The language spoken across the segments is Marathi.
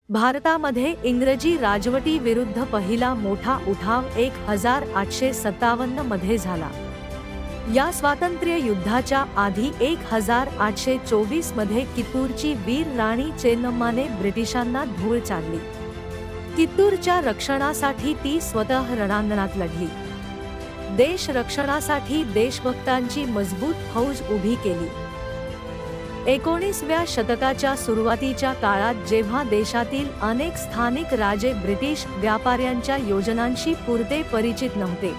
भारतामध्ये इंग्रजी राजवटी विरुद्ध पहिला मोठा उठाव 1857 मध्ये झाला। या स्वातंत्र्य युद्धाच्या आधी 1824 मध्ये कित्तूरची वीर राणी चेन्नम्माने ब्रिटिशांना धूळ चारली। कित्तूरच्या रक्षणासाठी ती स्वतः रणांगणात लढली। देश रक्षणासाठी देशभक्तांची मजबूत फौज उभी केली। 19व्या शतकाच्या सुरुवातीच्या काळात जेव्हा देशातील अनेक स्थानिक राजे ब्रिटिश व्यापाऱ्यांच्या योजनांशी पुरते परिचित नव्हते,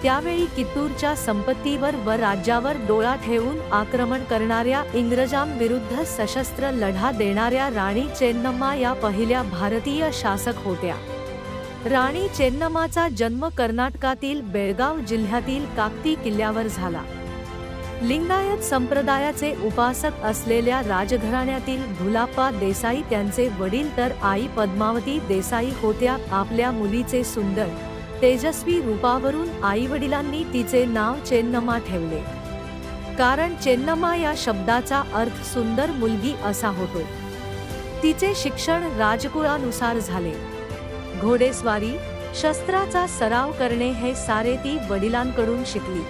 त्यावेळी कित्तूरच्या संपत्तीवर व राज्यावर डोळा ठेवून आक्रमण करणाऱ्या इंग्रजांविरुद्ध सशस्त्र लढा देणाऱ्या राणी चेन्नम्मा या पहिल्या भारतीय शासक होत्या। राणी चेन्नम्माचा जन्म कर्नाटकातील बेळगाव जिल्ह्यातील काकती किल्ल्यावर झाला। लिंगायत संप्रदायाचे उपासक असलेल्या राजघराण्यातील धुलाप्पा देसाई त्यांचे वडील तर आई पद्मावती देसाई होत्या। आपल्या मुलीचे सुंदर तेजस्वी रूपावरून आईवडिलांनी तिचे नाव चेन्नम्मा ठेवले, कारण चेन्नम्मा या शब्दाचा अर्थ सुंदर मुलगी असा होतो। तिचे शिक्षण राजकुळानुसार झाले। घोडेस्वारी, शस्त्राचा सराव करणे हे सारे ती वडिलांकडून शिकली।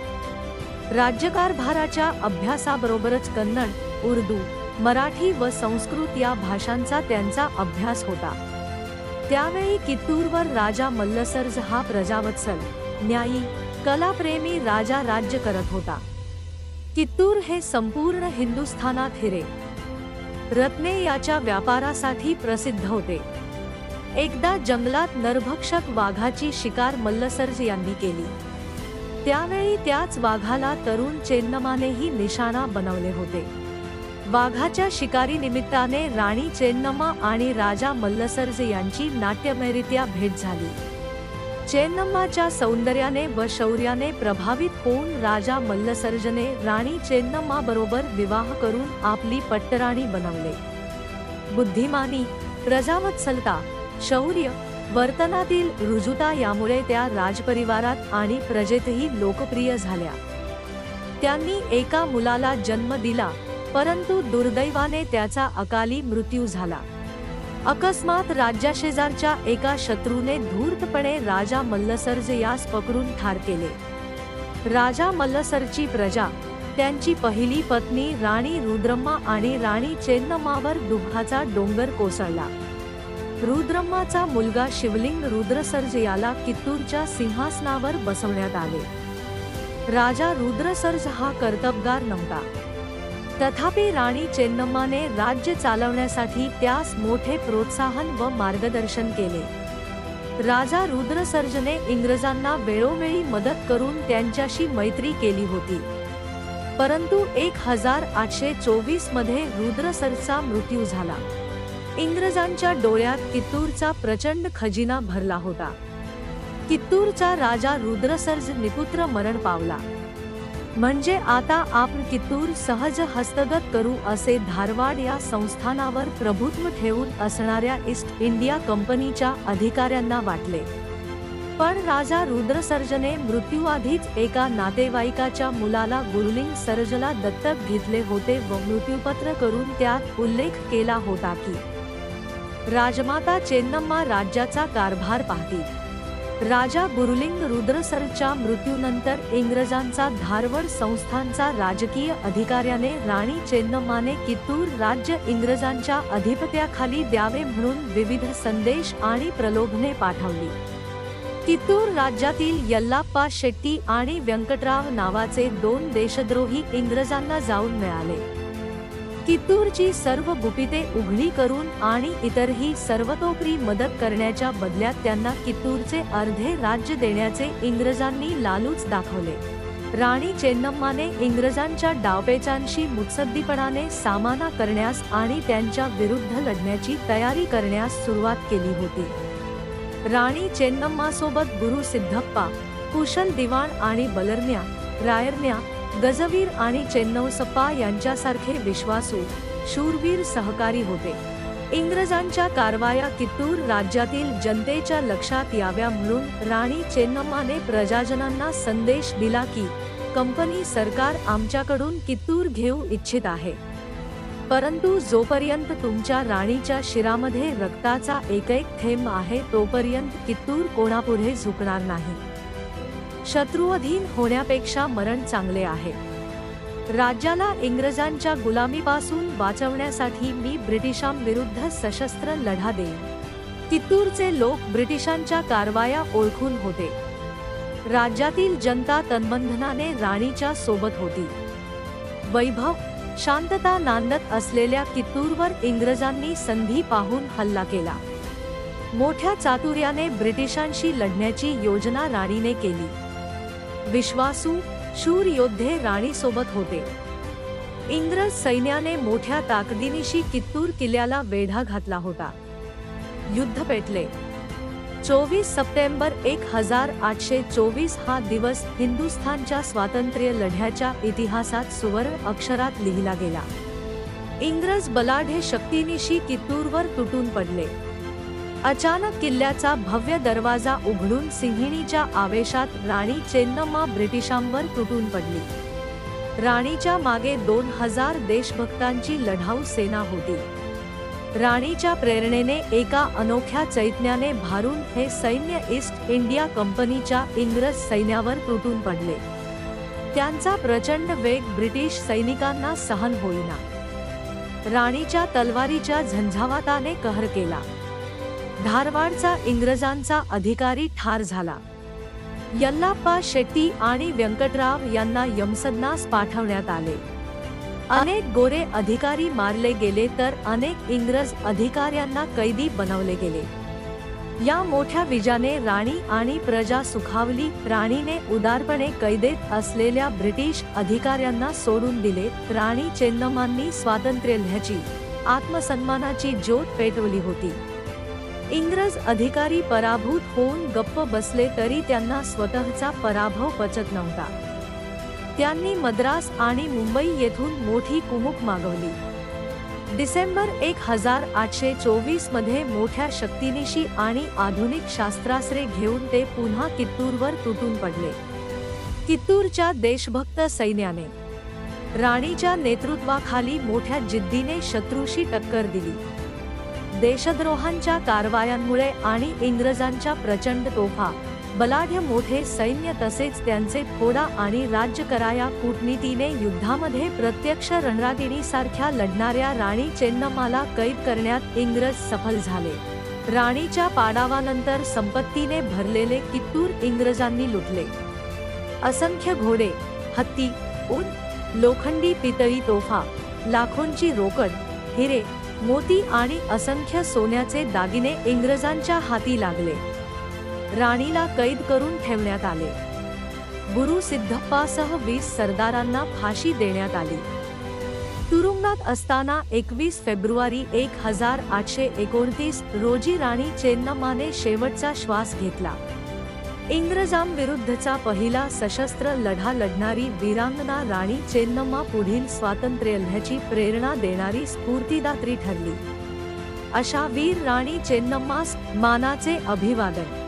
राज्यकारभाराच्या अभ्यासाबरोबरच कन्नड, उर्दू, मराठी व संस्कृत या भाषांचा त्यांचा अभ्यास होता। त्यावेळी कित्तूरवर राजा मल्लसर्ज हा प्रजावत्सल, न्यायी, कलाप्रेमी राजा राज्य करत होता। कित्तूर हे संपूर्ण हिंदुस्थानात हिरे, रत्ने याच्या व्यापारासाठी प्रसिद्ध होते। एकदा जंगलात नरभक्षक वाघाची शिकार मल्लसर्ज यांनी केली। त्यावेळी त्याच वाघाला तरुण चेन्नम्मानेही निशाणा बनवले होते। वाघाच्या शिकारी निमित्ताने राणी चेन्नम्मा आणि राजा मल्लसर्ज यांची नाट्यमयरित्या भेट झाली। चेन्नम्माच्या सौंदर्याने व शौर्याने प्रभावित होऊन राजा मल्लसर्जने राणी चेन्नम्मा बरोबर विवाह करून आपली पट्टराणी बनवले। बुद्धिमानी, प्रजावत्सलता, शौर्य, वर्तनातील रुजुता यामुळे त्या राजपरिवारात आणि प्रजेतही लोकप्रिय झाल्या। त्यांनी एका मुलाला जन्म दिला, परंतु दुर्दैवाने त्याचा अकाली मृत्यू झाला। अकस्मात राज्याशेजारच्या एका शत्रूने धूर्तपणे राजा मल्लसर्ज यास पकडून ठार केले। राजा मल्लसर्जची प्रजा, त्यांची पहिली पत्नी राणी रुद्रम्मा आणि राणी चेन्नम्मावर दुःखाचा डोंगर कोसळला। रुद्रम्माचा मुलगा शिवलिंग रुद्रसर्ज याला कित्तूरच्या सिंहासनावर बसवण्यात आले। राजा रुद्रसर्ज हा कर्तबगार नव्हता, तथापि राणी चेन्नम्माने राज्य चालवण्यासाठी त्यास मोठे प्रोत्साहन व मार्गदर्शन केले। राजा रुद्रसर्जने इंग्रजांना वेळोवेळी मदत करून त्यांच्याशी मैत्री केली होती, परंतु 1824 मध्ये रुद्रसर्जचा मृत्यू झाला। इंग्रजांच्या डोळ्यात कित्तूरचा प्रचंड खजिना भरला होता। कित्तूरचा राजा रुद्रसर्ज निपुत्र मरण पावला, म्हणजे आता आपण कित्तूर सहज हस्तगत करू असे धारवाड या संस्थानावर प्रभुत्व ठेवून असणाऱ्या ईस्ट इंडिया कंपनीच्या अधिकाऱ्यांना वाटले। पण राजा रुद्रसर्जने मृत्यूआधीच एका नातेवाईकाच्या मुलाला गुरुलिंग सर्जला दत्तक घेतले होते व मृत्यूपत्र करून त्यात उल्लेख केला होता की राजमाता चेन्नम्मा राज्याचा कारभार पाहतील। राजा गुरुलिंग रुद्रसर्जच्या मृत्यूनंतर इंग्रजांचा धारवाड संस्थानचा राजकीय अधिकाऱ्याने राणी चेन्नम्माने कित्तूर राज्य इंग्रजांच्या अधिपत्याखाली द्यावे म्हणून विविध संदेश आणि प्रलोभने पाठवली। कित्तूर राज्यातील यल्लाप्पा शेट्टी आणि व्यंकटराव नावाचे 2 देशद्रोही इंग्रजांना जाऊन मिळाले। कित्तूरची सर्व गुपिते उघडी करून आणि इतरही सर्वतोपरी मदत करण्याच्या बदल्यात त्यांना कित्तूरचे अर्धे राज्य देण्याचे इंग्रजांनी लालूच दाखवले। राणी चेन्नम्माने इंग्रजांच्या डावपेचांशी मुत्सद्दीपणाने सामना करण्यास आणि त्यांच्या विरुद्ध लढण्याची तयारी करण्यास सुरुवात केली होती। राणी चेन्नम्मासोबत गुरु सिद्धप्पा, कुशल दिवाण आणि बलरन्या, रायरन्या, गजवीर आणि चेन्नौसप्पा यांच्यासारखे विश्वासू, शूरवीर सहकारी होते। इंग्रजांच्या कारवाया कित्तूर राज्यातील जनतेच्या लक्षात याव्या म्हणून राणी चेन्नम्माने प्रजाजनांना संदेश दिला की कंपनी सरकार आमच्याकडून कित्तूर घेऊ इच्छित आहे। परंतु जोपर्यंत तुमच्या राणीच्या शिरामध्ये रक्ताचा एक थेंब आहे तोपर्यंत कित्तूर कोणापुढे झुकणार नाही. शत्रुअधीन होण्यापेक्षा मरण चांगले आहे. राज्याला इंग्रजांच्या गुलामीपासून वाचवण्यासाठी मी ब्रिटिशांविरुद्ध सशस्त्र लढा देईन. कित्तूरचे लोक ब्रिटिशांच्या कारवाया ओळखून होते. राज्यातील जनता तन्मनधनाने राणीच्या सोबत होती. वैभव, शांतता नांदत असलेल्या कित्तूरवर इंग्रजांनी संधी पाहून हल्ला केला. मोठ्या चातुर्याने ब्रिटिशांशी लढण्याची योजना राणीने केली. विश्वासू, शूर योद्धे राणीसोबत होते. इंग्रज सैन्याने मोठ्या ताकदीनिशी कित्तूर किल्ल्याला वेढा घातला होता. युद्ध पेटले. 24 सप्टेंबर 1824 हा दिवस हिंदुस्थानच्या स्वातंत्र्य लढ्याच्या इतिहासात सुवर्ण अक्षरात लिहिला गेला. इंग्रज बलाढ्य शक्तीनिशी कित्तूरवर तुटून पडले. अचानक किल्ल्याचा भव्य दरवाजा उघडून सिंहिणीच्या आवेशात राणी चेन्नम्मा ब्रिटिशांवर तुटून पडली. राणीच्या मागे 2000 देशभक्तांची लढाऊ सेना होती. राणीच्या प्रेरणेने एका अनोख्या चैतन्याने भारून हे सैन्य ईस्ट इंडिया कंपनीच्या इंग्रज सैन्यावर तुटून पडले. त्यांचा प्रचंड वेग ब्रिटिश सैनिकांना सहन होईना. राणीच्या तलवारीच्या झंझावाताने कहर केला. धारवाडचा इंग्रजांचा अधिकारी ठार झाला. यल्लाप्पा शेट्टी आणि व्यंकटराव यांना यमसदनास पाठवण्यात आले. अनेक गोरे अधिकारी मारले गेले तर अनेक इंग्रज अधिकाऱ्यांना कैदी बनवले गेले. या मोठ्या विजयाने राणी आणि प्रजा सुखावली. राणीने उदारपणे कैदेत असलेल्या ब्रिटिश अधिकाऱ्यांना सोडून दिले. राणी चेन्नम्मांनी स्वातंत्र्यलढ्याची, आत्मसन्मानाची ज्योत पेटवली होती. इंग्रज अधिकारी पराभूत होऊन गप्प बसले तरी त्यांना स्वतःचा पराभव पचत नव्हता. त्यांनी मद्रास आणि मुंबई येथून मोठी कुमक मागवली. डिसेंबर 1824 मध्ये मोठ्या शक्तीनिशी आणि आधुनिक शास्त्रास्त्रे घेऊन ते पुन्हा कित्तूरवर तुटून पडले. कित्तूरच्या देशभक्त सैन्याने राणीच्या नेतृत्वाखाली मोठ्या जिद्दीने शत्रूशी टक्कर दिली. देशद्रोहांच्या कारवायांमुळे आणि इंग्रजांच्या प्रचंड तोफा, बलाढ्य मोठे सैन्य तसेच त्यांचे फोडा आणि राज्यकराया कूटनीतीने युद्धामध्ये प्रत्यक्ष रणरागिणीसारख्या लढणाऱ्या राणी चेन्नम्माला कैद करण्यात इंग्रज सफल झाले. राणीच्या पाडावानंतर संपत्तीने भरलेले कित्तूर इंग्रजांनी लुटले. असंख्य घोडे, हत्ती, ऊंट, लोखंडी पितळी तोफा, लाखोंची रोकड, हिरे, मोती आणि असंख्य सोन्याचे दागिने इंग्रजांच्या हाती लागले. राणीला कैद करून ठेवण्यात आले. गुरु सिद्धप्पासह 20 सरदारांना फाशी देण्यात आली. तुरुंगात असताना 21 फेब्रुवारी 1829 रोजी राणी चेन्नम्माने शेवटचा श्वास घेतला. इंग्रजांविरुद्धचा पहिला सशस्त्र लढा लढणारी वीरांगना राणी चेन्नम्मा पुढील स्वातंत्र्यलढ्याची प्रेरणा देणारी स्फूर्तिदात्री ठरली. अशा वीर राणी चेन्नम्मास मानाचे अभिवादन.